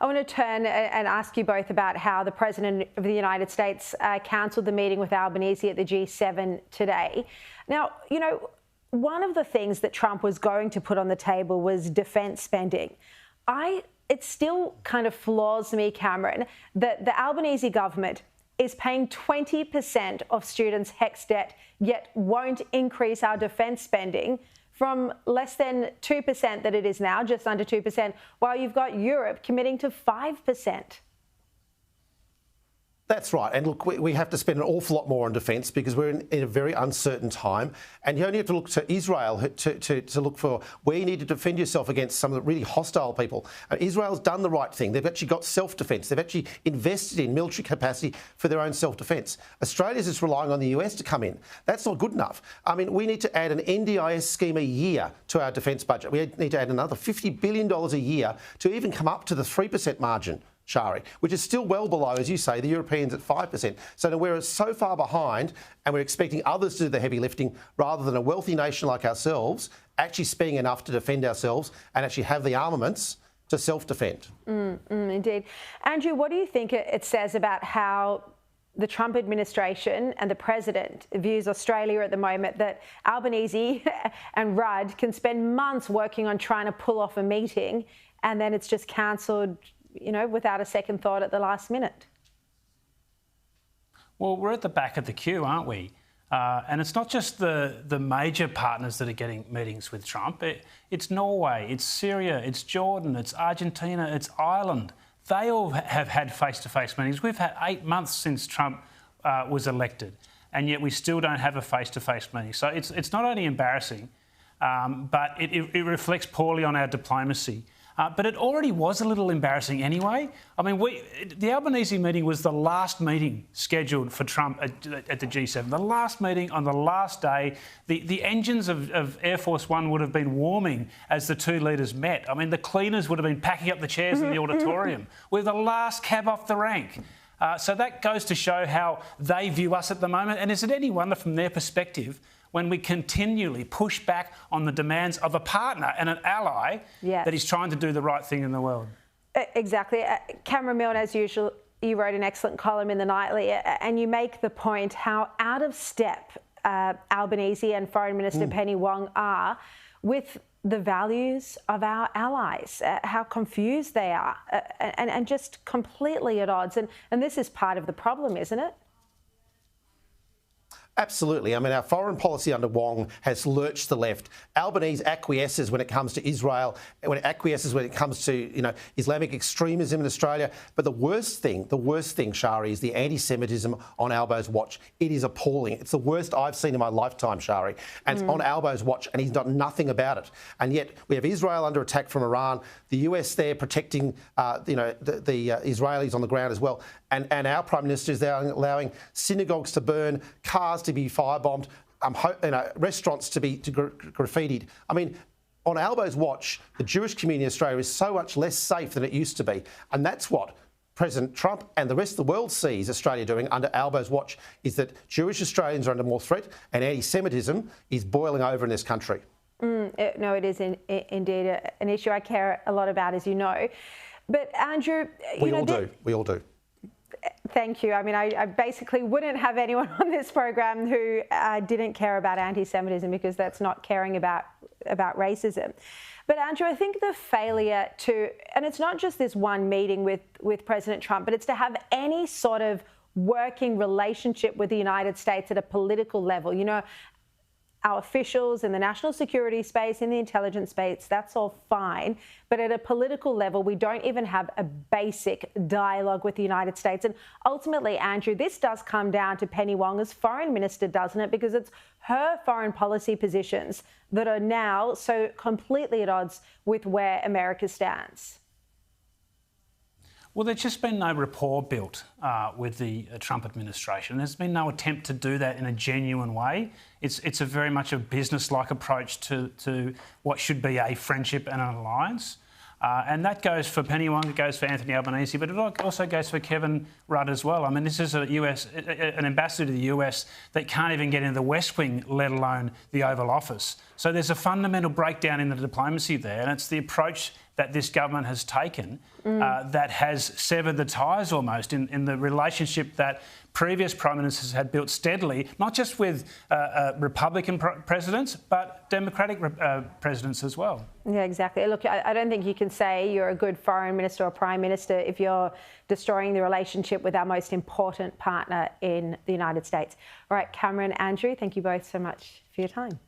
I want to turn and ask you both about how the President of the United States cancelled the meeting with Albanese at the G7 today. Now, you know, one of the things that Trump was going to put on the table was defence spending. It still kind of floors me, Cameron, that the Albanese government is paying 20% of students' HECS debt, yet won't increase our defence spending from less than 2% that it is now, just under 2%, while you've got Europe committing to 5%. That's right. And look, we have to spend an awful lot more on defence because we're in a very uncertain time. And you only have to look to Israel to look for where you need to defend yourself against some of the really hostile people. Israel's done the right thing. They've actually got self-defence. They've actually invested in military capacity for their own self-defence. Australia's just relying on the US to come in. That's not good enough. I mean, we need to add an NDIS scheme a year to our defence budget. We need to add another $50 billion a year to even come up to the 3% margin, Shari, which is still well below, as you say, the Europeans at 5%. So we're so far behind and we're expecting others to do the heavy lifting rather than a wealthy nation like ourselves actually spending enough to defend ourselves and actually have the armaments to self-defend. Indeed. Andrew, what do you think it says about how the Trump administration and the president views Australia at the moment, that Albanese and Rudd can spend months working on trying to pull off a meeting and then it's just cancelled, you know, without a second thought at the last minute? Well, we're at the back of the queue, aren't we? And it's not just the major partners that are getting meetings with Trump. It's Norway, it's Syria, it's Jordan, it's Argentina, it's Ireland. They all have had face-to-face meetings. We've had 8 months since Trump was elected, and yet we still don't have a face-to-face meeting. So it's not only embarrassing, but it reflects poorly on our diplomacy. But it already was a little embarrassing anyway. I mean, the Albanese meeting was the last meeting scheduled for Trump at the G7. The last meeting on the last day. The engines of Air Force One would have been warming as the two leaders met. I mean, the cleaners would have been packing up the chairs in the auditorium. We're the last cab off the rank. So that goes to show how they view us at the moment. And is it any wonder from their perspective when we continually push back on the demands of a partner and an ally that is trying to do the right thing in the world? Exactly. Cameron Milner, as usual, you wrote an excellent column in the Nightly, and you make the point how out of step Albanese and Foreign Minister Penny Wong are with the values of our allies, how confused they are, and just completely at odds. And this is part of the problem, isn't it? Absolutely. I mean, our foreign policy under Wong has lurched to the left. Albanese acquiesces when it comes to Israel, when it acquiesces when it comes to, you know, Islamic extremism in Australia. But the worst thing, Shari, is the anti-Semitism on Albo's watch. It is appalling. It's the worst I've seen in my lifetime, Shari. And it's on Albo's watch, and he's done nothing about it. And yet we have Israel under attack from Iran, the US there protecting, the Israelis on the ground as well. And our Prime Minister is there allowing synagogues to burn, cars to be firebombed, restaurants to be graffitied. I mean, on Albo's watch, the Jewish community in Australia is so much less safe than it used to be. And that's what President Trump and the rest of the world sees Australia doing under Albo's watch, is that Jewish Australians are under more threat and anti-Semitism is boiling over in this country. No, it is indeed an issue I care a lot about, as you know. But Andrew, we all do. Thank you. I mean, I basically wouldn't have anyone on this program who didn't care about anti-Semitism, because that's not caring about racism. But Andrew, I think the failure to, and it's not just this one meeting with President Trump, but it's to have any sort of working relationship with the United States at a political level. You know, our officials in the national security space, in the intelligence space, that's all fine. But at a political level, we don't even have a basic dialogue with the United States. And ultimately, Andrew, this does come down to Penny Wong as foreign minister, doesn't it? Because it's her foreign policy positions that are now so completely at odds with where America stands. Well, there's just been no rapport built with the Trump administration. There's been no attempt to do that in a genuine way. It's a very much a business-like approach to what should be a friendship and an alliance. And that goes for Penny Wong, it goes for Anthony Albanese, but it also goes for Kevin Rudd as well. I mean, this is an ambassador to the US that can't even get into the West Wing, let alone the Oval Office. So there's a fundamental breakdown in the diplomacy there, and it's the approach that this government has taken that has severed the ties almost in the relationship that previous Prime Ministers had built steadily, not just with Republican presidents, but Democratic presidents as well. Yeah, exactly. Look, I don't think you can say you're a good Foreign Minister or Prime Minister if you're destroying the relationship with our most important partner in the United States. All right, Cameron, Andrew, thank you both so much for your time.